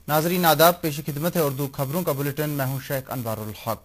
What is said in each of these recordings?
नाजरीन आदाब, पेश खिदमत है उर्दू खबरों का बुलेटिन। मैं हूं शेख अनवारुल हक।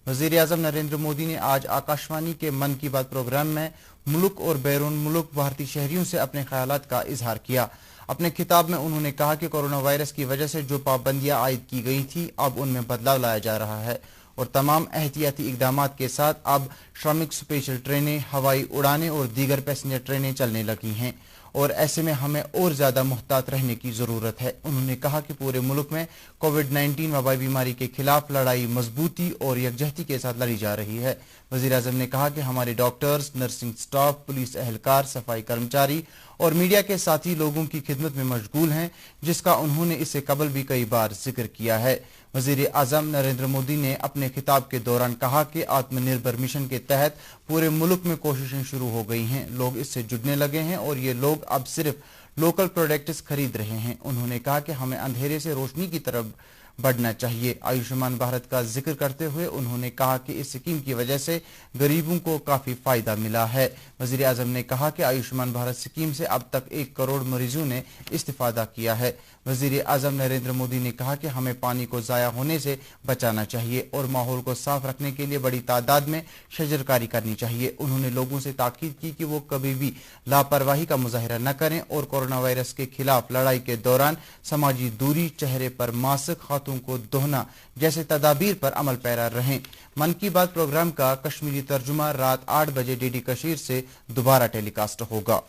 वजीर आजम नरेंद्र मोदी ने आज आकाशवाणी के मन की बात प्रोग्राम में मुल्क और बैरून मुल्क भारतीय शहरियों से अपने ख्यालात का इजहार किया। अपने खिताब में उन्होंने कहा कि कोरोना वायरस की वजह से जो पाबंदियां आयद की गई थी अब उनमें बदलाव लाया जा रहा है और तमाम एहतियाती इकदाम के साथ अब श्रमिक स्पेशल ट्रेनें, हवाई उड़ानें और दीगर पैसेंजर ट्रेनें चलने लगी हैं और ऐसे में हमें और ज़्यादा मुहतात रहने की ज़रूरत है। उन्होंने कहा कि पूरे मुल्क में कोविड-19 वबाई बीमारी के खिलाफ लड़ाई मजबूती और यकजहती के साथ लड़ी जा रही है। वज़ीर आज़म ने कहा कि हमारे डॉक्टर्स, नर्सिंग स्टाफ, पुलिस एहलकार, सफाई कर्मचारी और मीडिया के साथी लोगों की खिदमत में मशगूल हैं, जिसका उन्होंने इससे कबल भी कई बार जिक्र किया है। वज़ीर आज़म नरेंद्र मोदी ने अपने खिताब के दौरान कहा कि आत्मनिर्भर मिशन के तहत पूरे मुल्क में कोशिशें शुरू हो गई हैं, लोग इससे जुड़ने लगे हैं और ये लोग अब सिर्फ लोकल प्रोडक्ट्स खरीद रहे हैं। उन्होंने कहा कि हमें अंधेरे से रोशनी की तरफ बढ़ना चाहिए। आयुष्मान भारत का जिक्र करते हुए उन्होंने कहा कि इस स्कीम की वजह से गरीबों को काफ़ी फ़ायदा मिला है। वज़ीर आज़म ने कहा कि आयुष्मान भारत स्कीम से अब तक 1 करोड़ मरीजों ने इस्तिफ़ादा किया है। वज़ीर आज़म नरेंद्र मोदी ने कहा कि हमें पानी को ज़ाया होने से बचाना चाहिए और माहौल को साफ रखने के लिए बड़ी तादाद में शजरकारी करनी चाहिए। उन्होंने लोगों से ताकीद की कि वो कभी भी लापरवाही का मुजाहिरा न करें और कोरोना वायरस के खिलाफ लड़ाई के दौरान समाजी दूरी, चेहरे पर मास्क, हाथों को धोना जैसे तदाबीर पर अमल पैरा रहें। मन की बात प्रोग्राम का कश्मीरी तर्जुमा रात 8 बजे डीडी कशीर से दोबारा टेलीकास्ट होगा।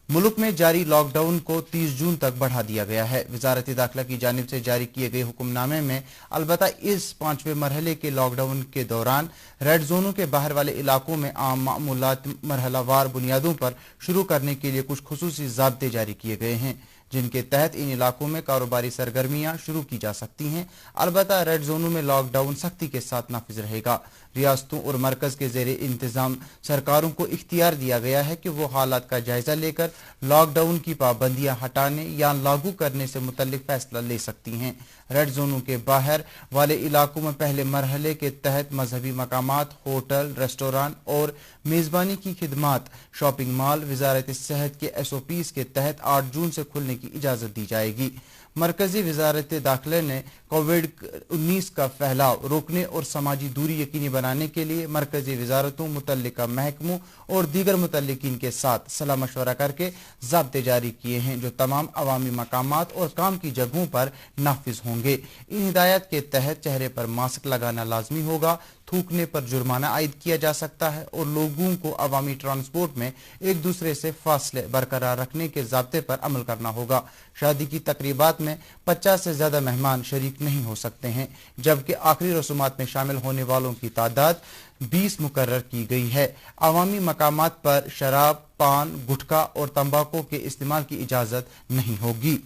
मुल्क में जारी लॉकडाउन को 30 जून तक बढ़ा दिया गया है। वजारत दाखिला की जानिब से जारी किए गए हुक्मनामे में अलबत्ता इस 5वें मरहले के लॉकडाउन के दौरान रेड जोनों के बाहर वाले इलाकों में आम मामूलात मरहलावार बुनियादों पर शुरू करने के लिए कुछ खुसूसी ज़ाब्ते जारी किए गए हैं, जिनके तहत इन इलाकों में कारोबारी सरगर्मियां शुरू की जा सकती हैं। अलबत्ता रेड जोनों में लॉकडाउन सख्ती के साथ नाफिज रहेगा। रियासतों और मरकज के ज़ेरे इंतजाम सरकारों को इख्तियार दिया गया है कि वो हालात का जायजा लेकर लॉकडाउन की पाबंदियां हटाने या लागू करने से मुतल्लिक फैसला ले सकती हैं। रेड जोनों के बाहर वाले इलाकों में पहले मरहले के तहत मजहबी मकामात, होटल, रेस्टोरेंट और मेज़बानी की खिदमात, शॉपिंग मॉल वजारत सेहत के SOPs के तहत 8 जून से खुलने की इजाज़त दी जाएगी। मरकजी वजारत दाखिले ने कोविड-19 का फैलाव रोकने और समाजी दूरी यकीनी बनाने के लिए मरकजी वजारतों, मुतल्लिका महकमों और दीगर मुतल्लिकीन के साथ सलाह मशवरा करके ज़ाब्ते जारी किए हैं, जो तमाम अवामी मकामात और काम की जगहों पर नाफिज होंगे। इन हिदायत के तहत चेहरे पर मास्क लगाना लाजमी होगा, थूकने पर जुर्माना आयद किया जा सकता है और लोगों को अवामी ट्रांसपोर्ट में एक दूसरे से फासले बरकरार रखने के ज़ाब्ते पर अमल करना होगा। शादी की तकरीबात में 50 से ज़्यादा मेहमान शरीक नहीं हो सकते हैं, जबकि आखिरी रसूमात में शामिल होने वालों की तादाद 20 मुकर्रर की गई है। अवामी मकामात पर शराब, पान, गुटखा और तंबाकू के इस्तेमाल की इजाज़त नहीं होगी।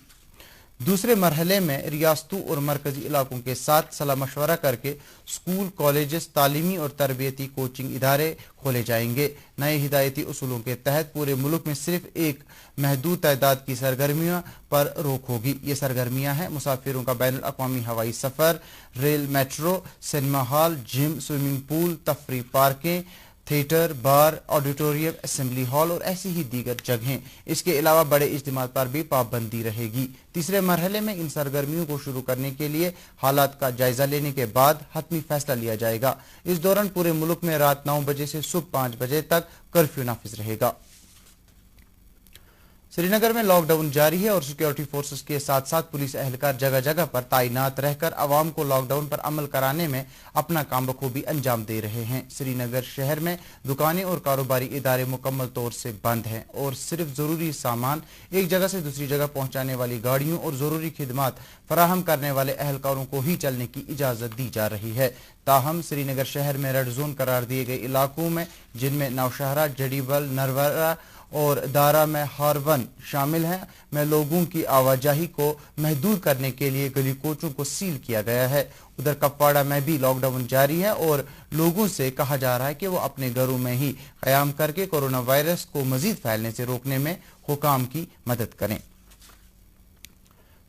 दूसरे मरहले में रियासतों और मरकजी इलाकों के साथ सलाह मशवरा करके स्कूल, कॉलेजेस, तालीमी और तरबियती कोचिंग इदारे खोले जाएंगे। नए हिदायती उसूलों के तहत पूरे मुल्क में सिर्फ एक महदूद तादाद की सरगर्मियों पर रोक होगी। ये सरगर्मियां हैं मुसाफिरों का बैनुल अक़वामी हवाई सफ़र, rail, metro, cinema hall, gym, swimming pool, तफरी पार्कें, theatre, bar, auditorium, assembly hall और ऐसी ही दीगर जगहें। इसके अलावा बड़े इज्तिमा पर भी पाबंदी रहेगी। तीसरे मरहले में इन सरगर्मियों को शुरू करने के लिए हालात का जायजा लेने के बाद हतमी फैसला लिया जाएगा। इस दौरान पूरे मुल्क में रात 9 बजे से सुबह 5 बजे तक कर्फ्यू नाफिज रहेगा। श्रीनगर में लॉकडाउन जारी है और सिक्योरिटी फोर्सेस के साथ साथ पुलिस एहलकार जगह जगह पर तैनात रहकर अवाम को लॉकडाउन पर अमल कराने में अपना काम बखूबी अंजाम दे रहे हैं। श्रीनगर शहर में दुकानें और कारोबारी इदारे मुकम्मल तौर से बंद हैं और सिर्फ ज़रूरी सामान एक जगह से दूसरी जगह पहुंचाने वाली गाड़ियों और ज़रूरी खिदमात फराहम करने वाले एहलकारों को ही चलने की इजाज़त दी जा रही है। ताहम श्रीनगर शहर में रेड जोन करार दिए गए इलाकों में, जिनमें नौशहरा, जडीबल, नरवरा और दारा में हारवन शामिल हैं, में लोगों की आवाजाही को महदूद करने के लिए गली कोचों को सील किया गया है। उधर कपवाड़ा में भी लॉकडाउन जारी है और लोगों से कहा जा रहा है कि वो अपने घरों में ही क़याम करके कोरोना वायरस को मजीद फैलने से रोकने में हुकाम की मदद करें।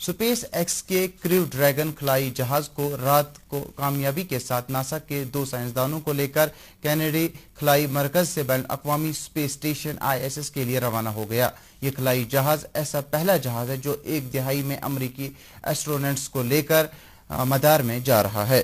स्पेस एक्स के क्रू ड्रैगन खलाई जहाज को रात को कामयाबी के साथ नासा के 2 साइंसदानों को लेकर कैनेडी खलाई मरकज से बैन अक्वामी स्पेस स्टेशन ISS के लिए रवाना हो गया। ये खलाई जहाज ऐसा पहला जहाज है जो एक दिहाई में अमेरिकी एस्ट्रोनॉट्स को लेकर मदार में जा रहा है।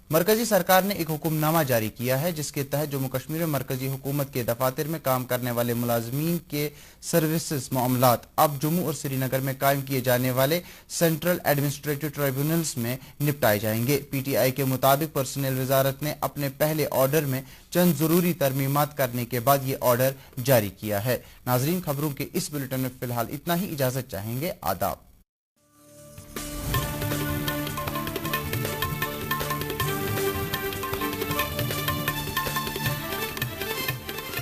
मरकजी सरकार ने एक हुक्मनामा जारी किया है जिसके तहत जम्मू कश्मीर में मरकजी हुकूमत के दफातर में काम करने वाले मुलाजमीन के सर्विसेज मामलात अब जम्मू और श्रीनगर में कायम किए जाने वाले सेंट्रल एडमिनिस्ट्रेटिव ट्राइब्यूनल्स में निपटाए जाएंगे। PTI के मुताबिक पर्सनल वजारत ने अपने पहले ऑर्डर में चंद जरूरी तरमीमात करने के बाद ये ऑर्डर जारी किया है। नाजरीन, खबरों के इस बुलेटिन में फिलहाल इतना ही। इजाजत चाहेंगे। आदाब।